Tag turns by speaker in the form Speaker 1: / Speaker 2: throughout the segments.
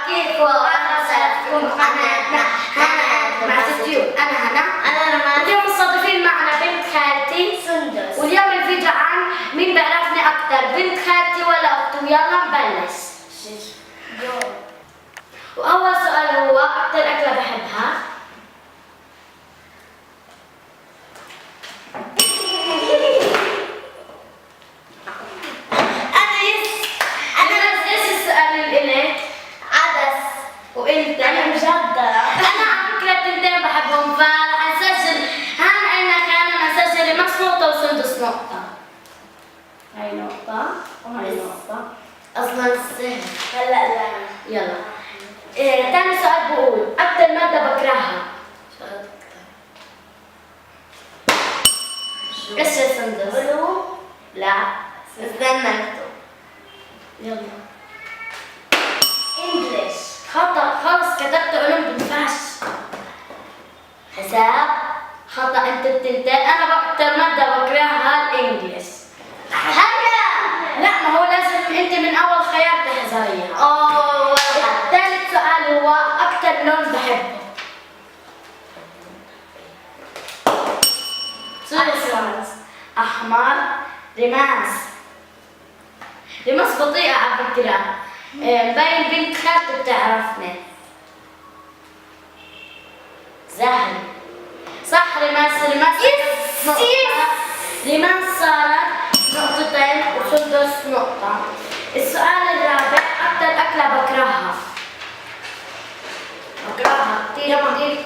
Speaker 1: كيف وأنا سألتكم أنا مع ستيو. أنا هنا.
Speaker 2: أنا رمان.
Speaker 1: اليوم مستضيفين معنا بنت خالتي
Speaker 2: سندس.
Speaker 1: واليوم الفيديو عن مين بيعرفني أكثر، بنت خالتي ولا أختي، ويلا نبلش. وأول سؤال هو أكثر أكلة بحبها. ايش السؤال اللي إلك؟
Speaker 2: عدس.
Speaker 1: وانت؟
Speaker 2: أنا مجدة.
Speaker 1: انا على فكره التنتين بحبهم، فرح نسجل هان عنا كان نسجل ماكس نقطه وسندس نقطه. هاي نقطه وهاي نقطه.
Speaker 2: أصلا السهل. هلا لا.
Speaker 1: يلا. ثاني سؤال بقول اكثر ماده بكرهها. ايش يا سندس؟
Speaker 2: علوم.
Speaker 1: لا.
Speaker 2: استنى اكتب.
Speaker 1: يلا.
Speaker 2: انجلش.
Speaker 1: خطأ خلص، كتبت علوم بنفعش. حساب. خطأ انت التنتين. انا اكثر ماده بكرهها الانجليش. لا، ما هو لازم انت من اول خيار تحذريها.
Speaker 2: أوه.
Speaker 1: الثالث سؤال هو اكثر لون بحبه.
Speaker 2: أحمر.
Speaker 1: احمر. رماس. رماس بطيئة على فكرة. مبين بنت خالتي بتعرفني. زهر. صح، رماس. نقطة. رماس صارت نقطتين وسندس نقطة. السؤال الرابع أكثر أكلة بكرهها.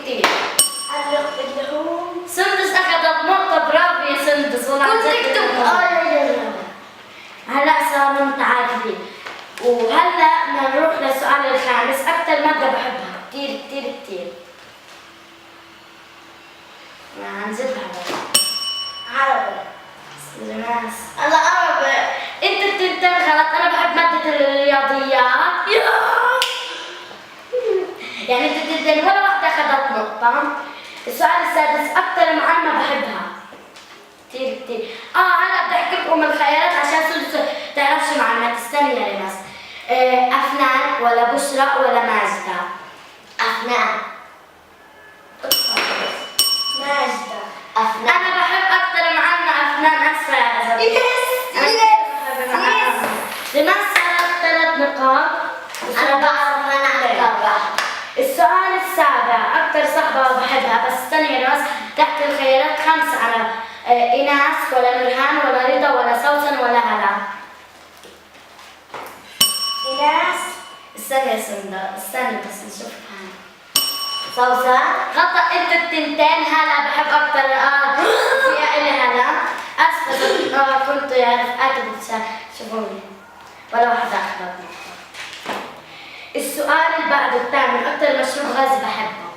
Speaker 1: كثير.
Speaker 2: اللحوم.
Speaker 1: سندس أخذت نقطة، برافو يا سندس. والله عن
Speaker 2: كنت
Speaker 1: جد
Speaker 2: اكتب
Speaker 1: برافو. هلا صاروا متعادلين. وهلا بدنا نروح للسؤال الخامس، أكثر مادة بحبها كثير. عن جد بحبها.
Speaker 2: عربي.
Speaker 1: رماس.
Speaker 2: أنا عربي.
Speaker 1: انت التنتين غلط، انا بحب مادة الرياضيات. يعني انت التنتين ولا واحدة اخذت نقطة. السؤال السادس اكثر معلمة بحبها. كثير. هلا بدي احكي لكم الخيارات عشان تعرفش معلومات. استني يا ريماس. افنان ولا بشرى ولا ماجدة؟
Speaker 2: أفنان. ماجدة. أفنان.
Speaker 1: انا بحب اكثر معلمة افنان. اسفة يا عزب. ريماس صارت 3 نقاط.
Speaker 2: أنا بعرف أنا أتابع.
Speaker 1: السؤال السابع أكثر صحبة بحبها. بس استني يا ناس، تحت الخيارات 5 أنا. إيناس ولا نورهان ولا رضا ولا سوسن ولا هلا؟
Speaker 2: إيناس.
Speaker 1: استني يا سندا، استني بس نشوف.
Speaker 2: سوسن.
Speaker 1: خطأ انت التنتين. هلا بحب أكثر. في إلي هلا. أسفة. كنت رفقاتي شوفوني ولا واحدة أخذت نقطة. السؤال اللي بعده الثامن أكثر مشروب غاز بحبه.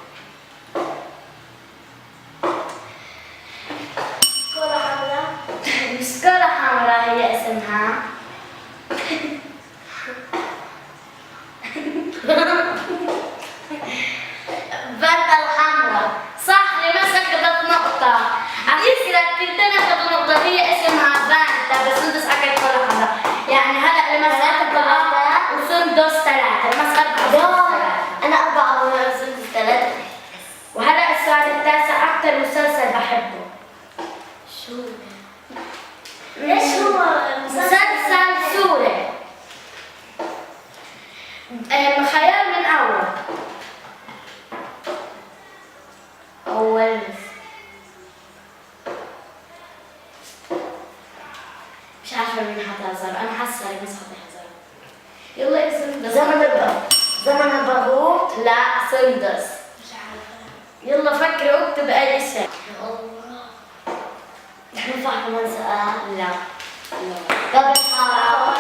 Speaker 2: كرة حمراء.
Speaker 1: مش كرة حمراء هي اسمها.
Speaker 2: فانتا الحمراء.
Speaker 1: صح، ريماس أخذت نقطة. على فكرة التنتين أخذوا نقطة، هي اسمها فانتا بس سندس أخذت كرة حمراء. يعني هلا ريماس 4 وسندس 3. ريماس 4 وسندس 3.
Speaker 2: أنا 4 وسندس 3.
Speaker 1: وهلا السؤال التاسع أكثر مسلسل بحبه.
Speaker 2: شو؟ ايش هو
Speaker 1: مسلسل سوري. خيار من أول. مش عارفة مين حتهزر. أنا حاسة ريماس حتهزر. يلا يا سندس.
Speaker 2: زمن البارود.
Speaker 1: لا، سندس.
Speaker 2: مش عارفة.
Speaker 1: يلا فكري واكتب أي شيء.
Speaker 2: يا الله. ينفع كمان سؤال؟
Speaker 1: لا.
Speaker 2: قبل حارة.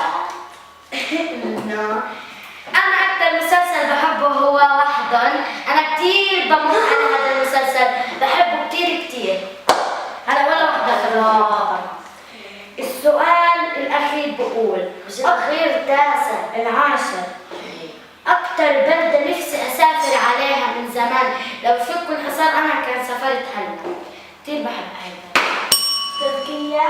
Speaker 1: نو. أنا أكثر مسلسل بحبه هو وحدن. أنا كثير بموت على هذا المسلسل، بحبه كثير. هلا ولا واحدة. السؤال الأخير بقول
Speaker 2: أخير تاسع.
Speaker 1: العاشر أكثر بلدة نفسي أسافر عليها من زمان. لو فك الحصار أنا كان سافرت هلا. كثير بحب هيدا.
Speaker 2: تركيا.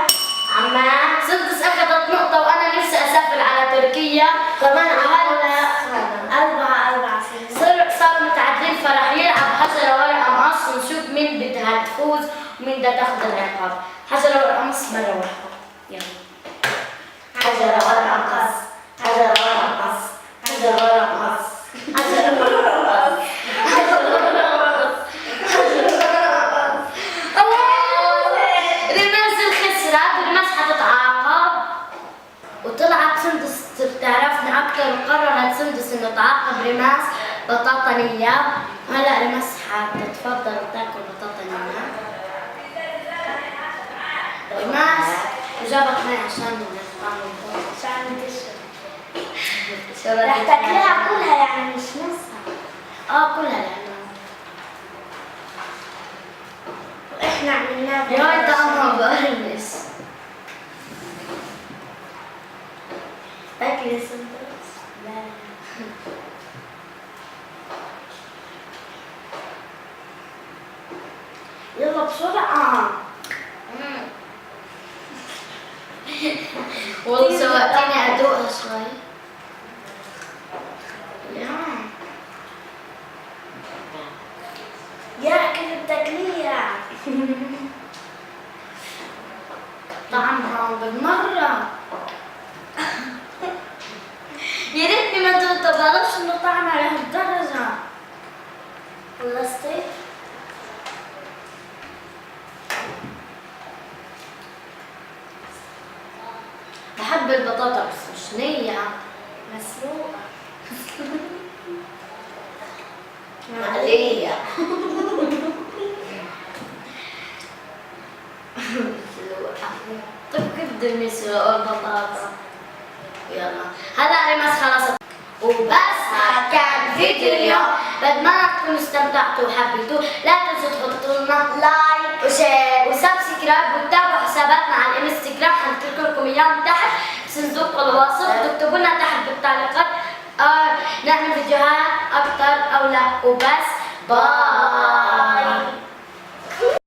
Speaker 1: عمان. سندس أخذت نقطة وأنا نفسي أسافر على تركيا.
Speaker 2: كمان
Speaker 1: وهلا
Speaker 2: 4.
Speaker 1: ونشوف مين بدها تفوز ومين بدها تاخذ العقاب. حجر ورقة قص مرة واحدة. يلا.
Speaker 2: حجر ورقة قص، حجر ورقة قص، حجر ورقة قص، حجر ورقة قص، حجر ورقة قص، حجر ورقة قص.
Speaker 1: ريماس الخسرت وريماس حتتعاقب وطلعت سندس تعرفني أكثر وقررت سندس إنه تعاقب ريماس بطاطا نية. هلا ريماس حتتفضل وتاكل بطاطا نية. ريماس وجابت معي عشان نطعم
Speaker 2: عشان تشرب. رح تاكلها كلها يعني مش نصها.
Speaker 1: كلها لأنه
Speaker 2: واحنا عملناها
Speaker 1: يا طعمها بقرمس.
Speaker 2: تاكلي سندوتش؟ لا.
Speaker 1: يلا بسرعة. والله سوقتيني أدوقها شوي.
Speaker 2: يا كيف بتاكليها؟
Speaker 1: طعمها بالمرة. يا ريتني ما دوقتها، بعرفش إنه طعمها لهالدرجة.
Speaker 2: خلصتي؟
Speaker 1: بحب البطاطا بس مش نية.
Speaker 2: مسلوقة.
Speaker 1: مقلية. طيب كيف بدهم يسلقوا البطاطا؟ يلا هلا ريماس خلصت وبس. هاد كان فيديو اليوم، بتمنى تكونوا استمتعتوا وحبيتوه. لا تنسوا تحطوا لنا لايك وشير وسبسكرايب وتتابعوا حساباتنا على الانستغرام، حنترك لكم اياهم تحت بصندوق الوصف، وتكتبوا لنا تحت بالتعليقات نعمل فيديوهات اكتر او لا. وبس باي.